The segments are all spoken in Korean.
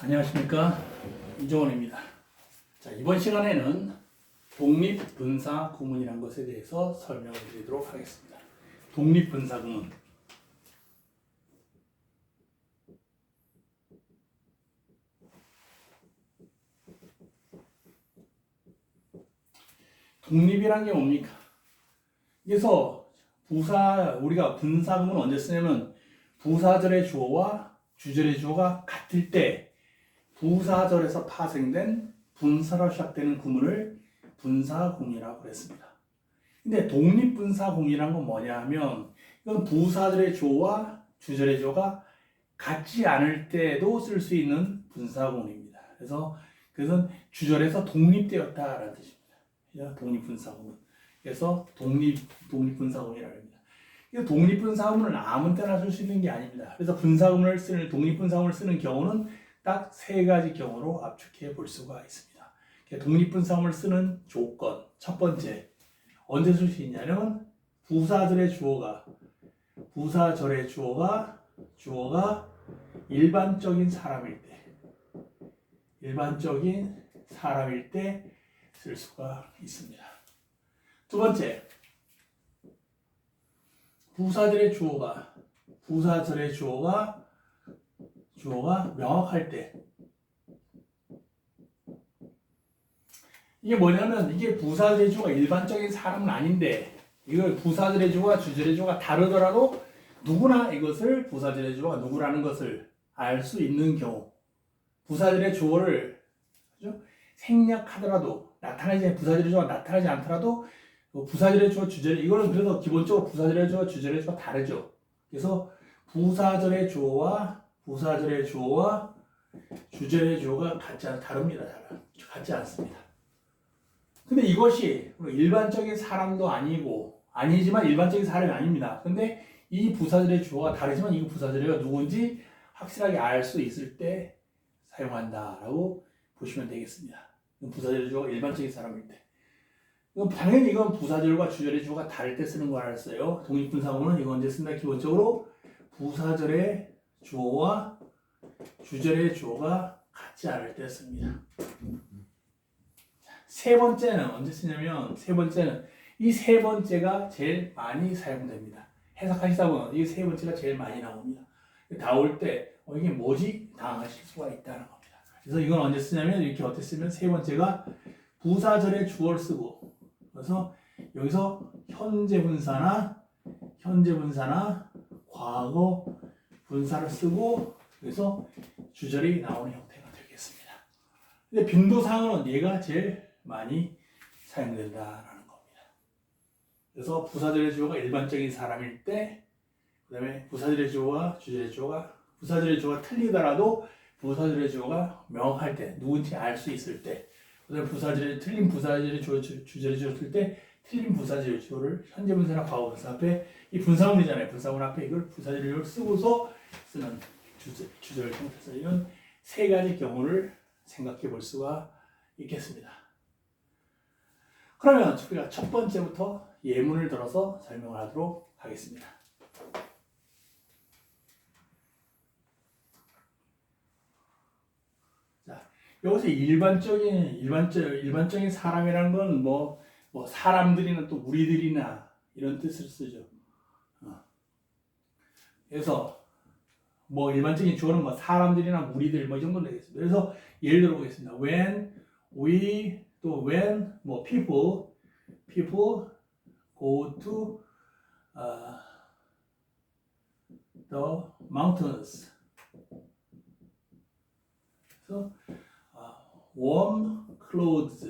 안녕하십니까, 이종원입니다. 자, 이번 시간에는 독립분사구문이라는 것에 대해서 설명을 드리도록 하겠습니다. 독립분사구문. 독립이란 게 뭡니까? 그래서 우리가 분사구문 언제 쓰냐면 부사절의 주어와 주절의 주어가 같을 때 부사절에서 파생된 분사로 시작되는 구문을 분사구문이라고 그랬습니다. 근데 독립분사구문이란 건 뭐냐 하면 이건 부사절의 주어와 주절의 주어가 같지 않을 때도 쓸 수 있는 분사구문입니다. 그래서 그것은 주절에서 독립되었다라는 뜻입니다. 독립분사구문. 그래서 독립분사구문이라고 합니다. 독립분사구문은 아무 때나 쓸 수 있는 게 아닙니다. 그래서 독립분사구문을 쓰는 경우는 딱 세 가지 경우로 압축해 볼 수가 있습니다. 독립분사구문을 쓰는 조건, 첫 번째, 언제 쓸 수 있냐면 부사절의 주어가 일반적인 사람일 때 쓸 수가 있습니다. 두 번째, 부사절의 주어가 명확할 때. 이게 뭐냐면 이게 부사절의 주어가 일반적인 사람은 아닌데 이걸 부사절의 주어와 주절의 주어가 다르더라도 누구나 이것을 부사절의 주어가 누구라는 것을 알 수 있는 경우, 부사절의 주어를 생략하더라도 부사절의 주어가 나타나지 않더라도 부사절의 주어, 주절의 이거는 그래서 기본적으로 부사절의 주어, 주절의 주어가 다르죠. 그래서 부사절의 주어와 주절의 주어가 다릅니다. 같지 않습니다. 근데 이것이 일반적인 사람도 아니지만 일반적인 사람이 아닙니다. 근데 이 부사절의 주어가 다르지만 이 부사절의 누군지 확실하게 알 수 있을 때 사용한다라고 보시면 되겠습니다. 부사절의 주어가 일반적인 사람일 때. 당연히 이건 부사절과 주절의 주어가 다를 때 쓰는 거 알았어요. 독립분사구문은 이거 언제 쓴다? 기본적으로 부사절의 주어와 주절의 주어가 같지 않을 때 씁니다. 세 번째는 언제 쓰냐면 이 세 번째가 제일 많이 사용됩니다. 해석하시다 보면 이 세 번째가 제일 많이 나옵니다. 나올 때 이게 뭐지? 당하실 수가 있다는 겁니다. 그래서 이건 언제 쓰냐면 이렇게 어떻게 쓰면 세 번째가 부사절의 주어를 쓰고, 그래서 여기서 현재 분사나 과거 분사를 쓰고, 그래서 주절이 나오는 형태가 되겠습니다. 근데 빈도상으로는 얘가 제일 많이 사용된다라는 겁니다. 그래서 부사절의 주어가 일반적인 사람일 때, 그 다음에 부사절의 주어와 주절의 주어가 틀리더라도 부사절의 주어가 명확할 때, 누군지 알 수 있을 때, 그 다음에 틀린 부사절의 주어, 주절의 주어를 쓸 때 틀린 부사절의 주어를 현재 분사나 과거 분사 앞에, 이 분사문이잖아요. 분사문 앞에 이걸 부사절의 주어를 쓰고서 쓰는 주절 형태에서 이런 세 가지 경우를 생각해 볼 수가 있겠습니다. 그러면 우리가 첫 번째부터 예문을 들어서 설명을 하도록 하겠습니다. 자, 여기서 일반적인 사람이라는 건 뭐 사람들이나 또 우리들이나 이런 뜻을 쓰죠. 그래서 일반적인 주어는 사람들이나 우리들 이 정도 되겠습니다. 그래서 예를 들어 보겠습니다. when people go to the mountains. 그래서 warm clothes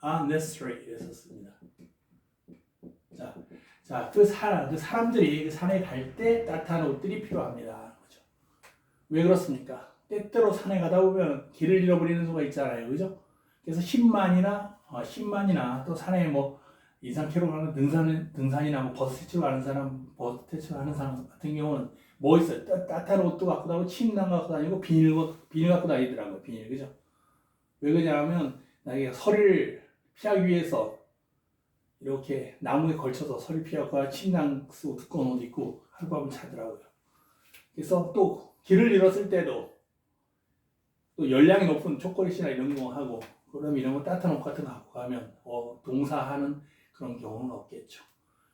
are necessary 이래서 씁니다. 그 사람들이 그 산에 갈 때 따뜻한 옷들이 필요합니다. 그렇죠? 왜 그렇습니까? 때때로 산에 가다 보면 길을 잃어버리는 수가 있잖아요. 그죠? 그래서 10만이나 또 산에 이산캐로 가는 등산이나 버스 태치로 가는 사람 같은 경우는 있어요? 따뜻한 옷도 갖고 다니고 침낭 갖고 다니고 비닐 갖고 다니더라고요. 비닐. 그죠? 왜 그러냐면 나에게 서리를 피하기 위해서 이렇게 나무에 걸쳐서 서리 피하고 침낭 쓰고 두꺼운 옷 입고 하룻밤을 자더라고요. 그래서 또 길을 잃었을 때도 또 열량이 높은 초콜릿이나 이런 거 하고 그럼 이런 거 따뜻한 옷 같은 거 갖고 가면 동사하는 그런 경우는 없겠죠.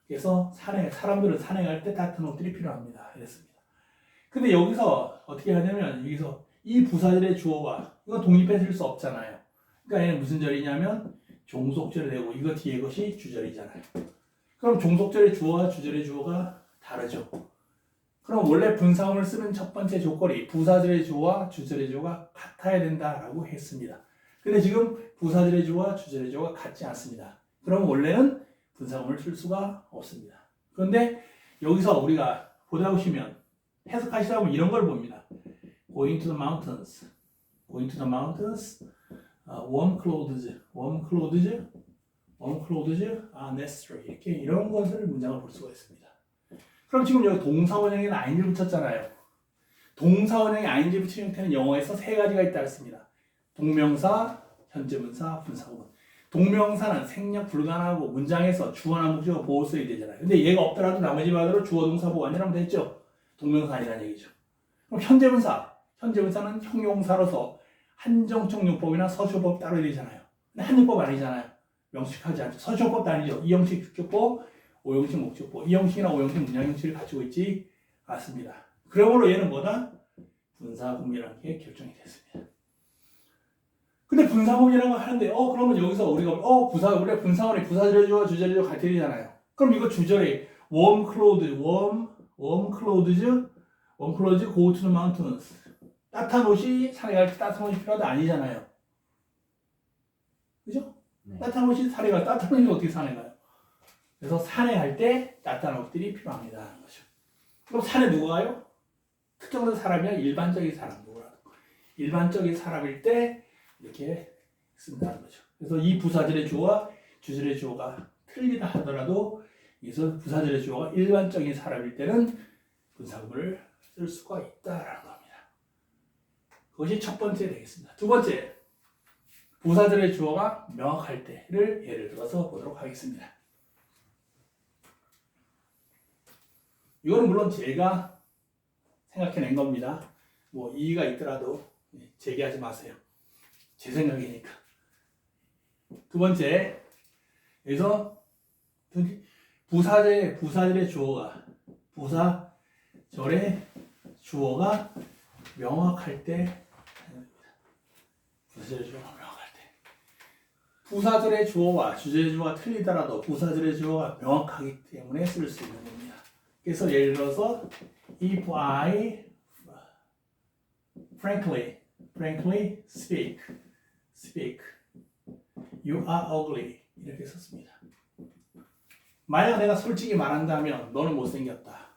그래서 사람들은 산행할 때 따뜻한 옷들이 필요합니다. 이랬습니다. 근데 여기서 어떻게 하냐면 여기서 이 부사절의 주어가 이거 독립해서 쓸 수 없잖아요. 그러니까 얘는 무슨 절이냐면 종속절이 되고 이거 뒤에 것이 주절이잖아요. 그럼 종속절의 주어와 주절의 주어가 다르죠. 그럼 원래 분사음을 쓰는 첫 번째 조건이 부사절의 주어와 주절의 주어가 같아야 된다라고 했습니다. 근데 지금 부사절의 주어와 주절의 주어가 같지 않습니다. 그럼 원래는 분사음을 쓸 수가 없습니다. 그런데 여기서 우리가 보다 보시면 해석하시다 보면 이런 걸 봅니다. Going to the mountains, going to the mountains, warm clothes are necessary. 이렇게 이런 것을 문장을 볼 수가 있습니다. 그럼 지금 여기 동사 원형에는 ing를 붙였잖아요. 동사 원형에 ing 붙인 형태는 영어에서 세 가지가 있다 했습니다. 동명사, 현재분사, 분사구문. 동명사는 생략 불가능하고 문장에서 주어나 목적어 보호 써야 되잖아요. 근데 얘가 없더라도 나머지 말대로 주어, 동사, 보호 아니라면 됐죠. 동명사 아니라는 얘기죠. 그럼 현재분사는 형용사로서 한정적 용법이나 서술법 따로 되잖아요. 근데 한용법 아니잖아요. 명식하지 않죠. 서술법도 아니죠. 이형식 주격법, 오형식 목적법. 이형식이나 오형식 문장 형식을 가지고 있지 않습니다. 그러므로 얘는 뭐다? 분사구문이라는 게 결정이 됐습니다. 근데 분사구문이라는 걸 하는데 그러면 여기서 우리가 우리가 분사구문이 부사절의 주어와 주절의 주어 같으잖아요. 그럼 이거 주절에 warm clothes go to the mountains. 따뜻한 옷이 산에 갈 때 따뜻한 옷이 필요하다 아니잖아요. 그죠? 네. 따뜻한 옷이 산에 가요. 따뜻한 옷이 어떻게 산에 가요? 그래서 산에 갈 때 따뜻한 옷들이 필요합니다 하는 거죠. 그럼 산에 누가 가요? 특정된 사람이야? 일반적인 사람 누구라도. 일반적인 사람일 때 이렇게 쓴다는 거죠. 그래서 이 부사절의 주어와 주절의 주어가 틀리다 하더라도 여기서 부사절의 주어가 일반적인 사람일 때는 분사구문을 쓸 수가 있다라는 겁니다. 그것이 첫 번째 되겠습니다. 두 번째, 부사절의 주어가 명확할 때를 예를 들어서 보도록 하겠습니다. 이거는 물론 제가 생각해낸 겁니다. 뭐 이의가 있더라도 제기하지 마세요. 제 생각이니까. 두 번째, 여기서 부사절의 주어가 명확할 때, 부사절의 주어가 명확할 때, 부사절의 주어와 주절의 주어가 틀리더라도 부사절의 주어가 명확하기 때문에 쓸 수 있는 겁니다. 그래서 예를 들어서 if I frankly speak you are ugly 이렇게 썼습니다. 만약 내가 솔직히 말한다면 너는 못생겼다.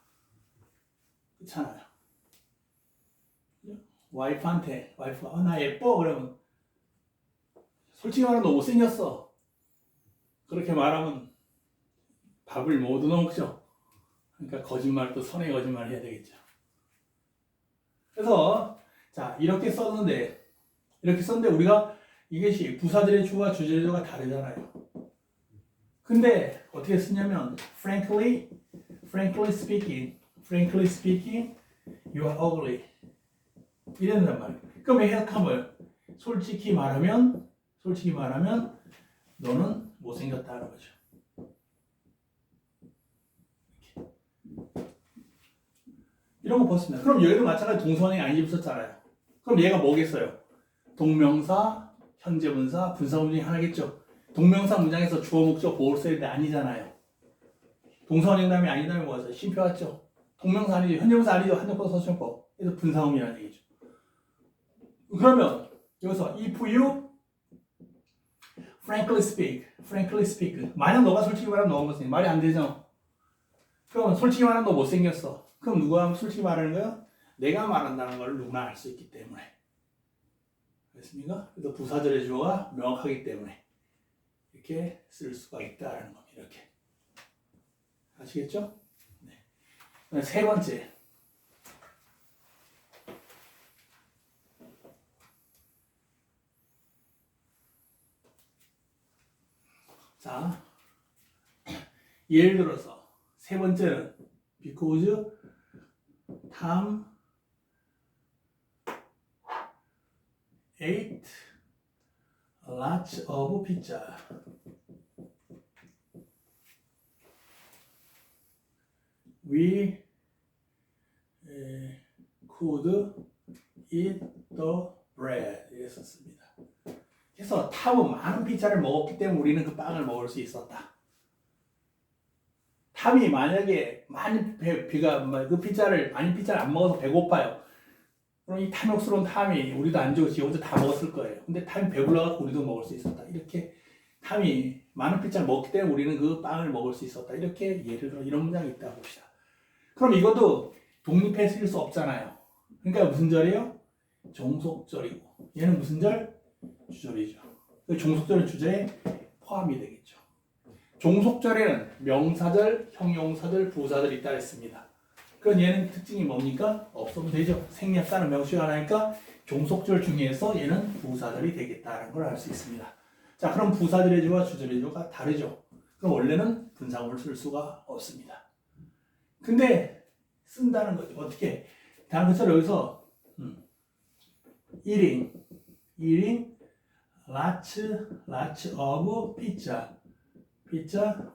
그렇잖아요. 와이프가 나 예뻐 그러면 솔직히 말하면 너 못생겼어. 그렇게 말하면 밥을 못 얻어먹죠. 그러니까 거짓말도 선의 거짓말을 해야 되겠죠. 그래서 자 이렇게 썼는데 우리가 이것이 부사절의 주어와 주절의 주어가 다르잖아요. 근데 어떻게 쓰냐면 frankly speaking you are ugly 이랬단 말이에요. 그럼 해석하면 솔직히 말하면 너는 못생겼다는 거죠. 이런 거 봤습니다. 그럼 여기도 마찬가지 동사원형이 ing 붙었잖아요. 그럼 얘가 뭐겠어요? 동명사, 현재분사, 분사구문 중에 하나겠죠. 동명사 문장에서 주어, 목적, 보호를 써야 되는데 아니잖아요. 동사원형 다음에 아닌 다음에 뭐였어요? 쉼표 왔죠. 동명사 아니죠. 현재분사 아니죠. 한정법, 서술법. 그래서 분사구문이라는 얘기죠. 그러면 여기서 if you frankly speak 만약 너가 솔직히 말하면 너가 못생겼어. 말이 안 되죠. 그럼 솔직히 말하면 너 못생겼어. 그럼 누가 솔직히 말하는 거야? 내가 말한다는 걸 누구나 알 수 있기 때문에. 됐습니까? 그래서 부사절의 주어가 명확하기 때문에 이렇게 쓸 수가 있다라는 겁니다. 이렇게. 아시겠죠? 네. 세 번째. 자, 예를 들어서 세 번째는 because Tom ate lots of pizza. We could eat the bread. 이랬었습니다. 그래서 탐은 많은 피자를 먹었기 때문에 우리는 그 빵을 먹을 수 있었다. 탐이 만약에 그 피자를 안 먹어서 배고파요. 그럼 이 탐욕스러운 탐이 우리도 안 주고 지 혼자 다 먹었을 거예요. 근데 탐이 배불러갖고 우리도 먹을 수 있었다. 이렇게 탐이 많은 피자를 먹기 때문에 우리는 그 빵을 먹을 수 있었다. 이렇게 예를 들어 이런 문장이 있다고 봅시다. 그럼 이것도 독립해서 쓸 수 없잖아요. 그러니까 무슨 절이에요? 종속절이고 얘는 무슨 절? 주절이죠. 종속절은 주절에 포함이 되겠죠. 종속절에는 명사절, 형용사절, 부사절이 있다 했습니다. 그럼 얘는 특징이 뭡니까? 없어도 되죠. 생략사는 명시가 하나니까 종속절 중에서 얘는 부사절이 되겠다는 걸 알 수 있습니다. 자, 그럼 부사절의 주와 주절의 주가 다르죠. 그럼 원래는 분사구를 쓸 수가 없습니다. 근데 쓴다는 거죠. 어떻게? 다른 것처럼 여기서 eating lots of pizza.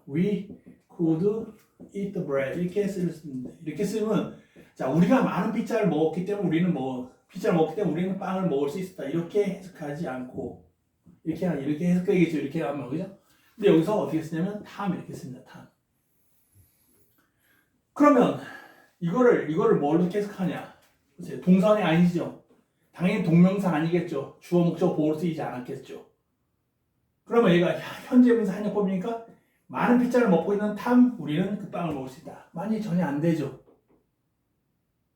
We could eat the bread. 이렇게 쓰면 이렇게 쓰면 자 우리가 많은 피자를 먹었기 때문에 우리는 우리는 빵을 먹을 수 있었다. 이렇게 해석하지 않고 이렇게 해석하겠죠. 이렇게 하면 그죠? 근데 여기서 어떻게 쓰냐면 탐 이렇게 씁니다. 탐. 그러면 이거를 뭘로 해석하냐? 동사원이 아니죠. 당연히 동명사 아니겠죠. 주어 목적 보호로 쓰이지 않았겠죠. 그러면 얘가 현재분사 한역법이니까 많은 피자를 먹고 있는 탐 우리는 그 빵을 먹을 수 있다. 많이 전혀 안 되죠.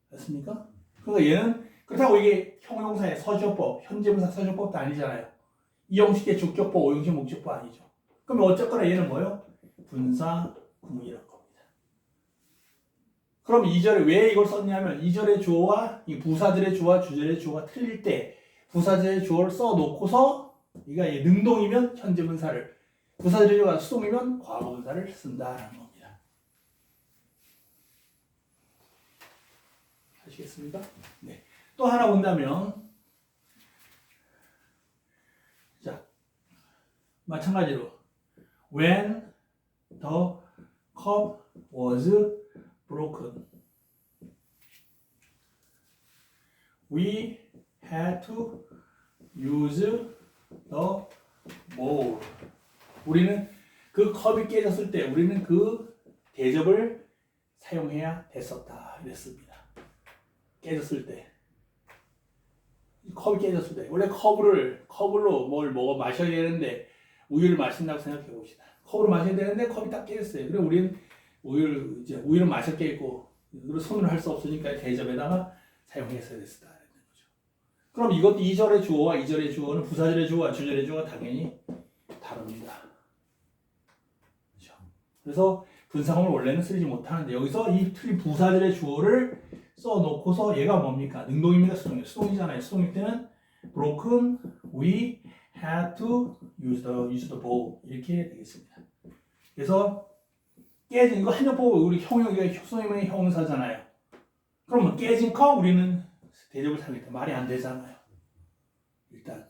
맞습니까? 그러니까 얘는 그렇다고 이게 형용사의 서술법, 현재분사 서술법도 아니잖아요. 이형식의 주격법, 오형식 목적법 아니죠. 그럼 어쨌거나 얘는 뭐예요? 분사 구문이라는 겁니다. 그럼 2절에 왜 이걸 썼냐면 2절의 주어와 이 부사절의 주어와 주절의 주어가 틀릴 때 부사절의 주어를 써놓고서 이가 능동이면 현재분사를 부사절의 주어가 수동이면 과거분사를 쓴다라는 겁니다. 아시겠습니까? 네. 또 하나 본다면 자 마찬가지로 when the cup was broken we had to use the bowl. 우리는 그 컵이 깨졌을 때 우리는 그 대접을 사용해야 됐었다 이랬습니다. 깨졌을 때 컵이 깨졌을 때 원래 컵으로 뭘 먹어 마셔야 되는데 우유를 마신다고 생각해 봅시다. 컵으로 마셔야 되는데 컵이 딱 깨졌어요. 그럼 우리는 우유를 마셨겠고 이걸 손으로 할 수 없으니까 대접에다가 사용했어야 됐다. 그럼 이것도 2절의 주어와 2절의 주어는 부사절의 주어와 주절의 주어가 당연히 다릅니다. 그렇죠? 그래서 분사구문을 원래는 쓰지 못하는데 여기서 이 틀린 부사절의 주어를 써놓고서 얘가 뭡니까? 능동입니다. 수동이에요. 수동이잖아요. 수동일 때는 broken, we had to use the bowl 이렇게 되겠습니다. 그래서 깨진 이거 한정법은 우리 수동이면 형용사잖아요. 그러면 깨진 컵 우리는 대접을 사용했다. 말이 안 되잖아요. 일단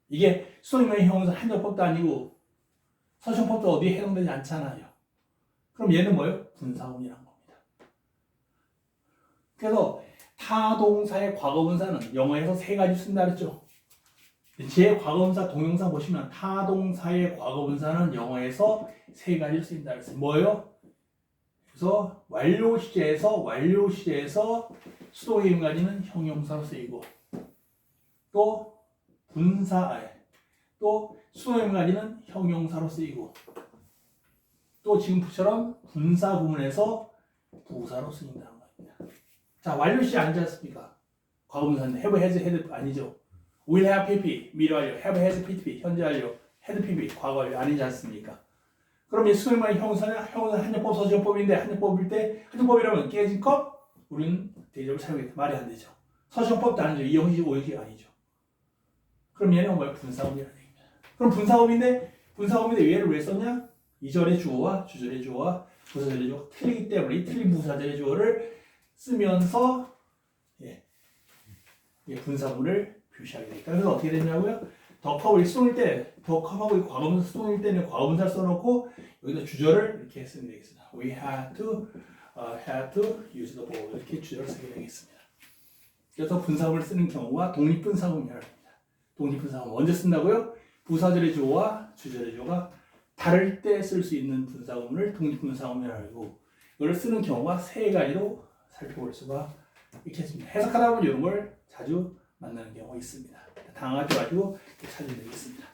이게 수동이면 형용사 한정법도 아니고 서술법도 어디에 해당되지 않잖아요. 그럼 얘는 뭐예요? 분사구문이란 겁니다. 그래서 타동사의 과거분사는 영어에서 3가지 쓴다 그랬죠. 제 과거분사 동영상 보시면 타동사의 과거분사는 영어에서 3가지를 쓰인다 그랬어요. 뭐예요? 그래서 완료 시제에서 수동의 가지는 형용사로 쓰이고 또 수동의 가지는 형용사로 쓰이고 또 지금처럼 분사 구문에서 부사로 쓰인다는 겁니다. 자, 완료 시제 아니지 않습니까? 과거분사인데 have, has, had 아니죠. will have pp 미래 완료, have, has, pp 현재 완료, had, pp 과거 완료 아니지 않습니까? 그럼 이 수행만의 형용사 한정법 서술법인데 한정법이라면 깨진 컵 우리는 대접을 사용했다. 말이 안 되죠. 서술법도 아니죠. 이형식 오형식 아니죠. 그럼 얘는 뭐야? 분사구문이라는 얘기입니다. 그럼 분사구문인데 얘를 왜 썼냐? 2절의 주어와 주절의 주어와 부사절의 주어가 틀리기 때문에 이 틀린 부사절의 주어를 쓰면서 분사구문을 표시하게 되니까. 그래서 어떻게 되냐고요? 더 컵을 수동일 때, 더 컵하고 과거분사 수동일 때는 과거분사 써놓고 여기다 주절을 이렇게 쓰면 되겠습니다. We had to use the ball 이렇게 주절을 쓰게 되겠습니다. 그래서 분사구문을 쓰는 경우가 독립분사구문이라고 합니다. 독립분사구문 언제 쓴다고요? 부사절의 주어와 주절의 주어가 다를 때 쓸 수 있는 분사구문을 독립분사구문이라고 하고 이걸 쓰는 경우가 세 가지로 살펴볼 수가 있겠습니다. 해석하다 보면 이런 걸 자주 만나는 경우가 있습니다. 당하지 마시고 찾으면 되겠습니다.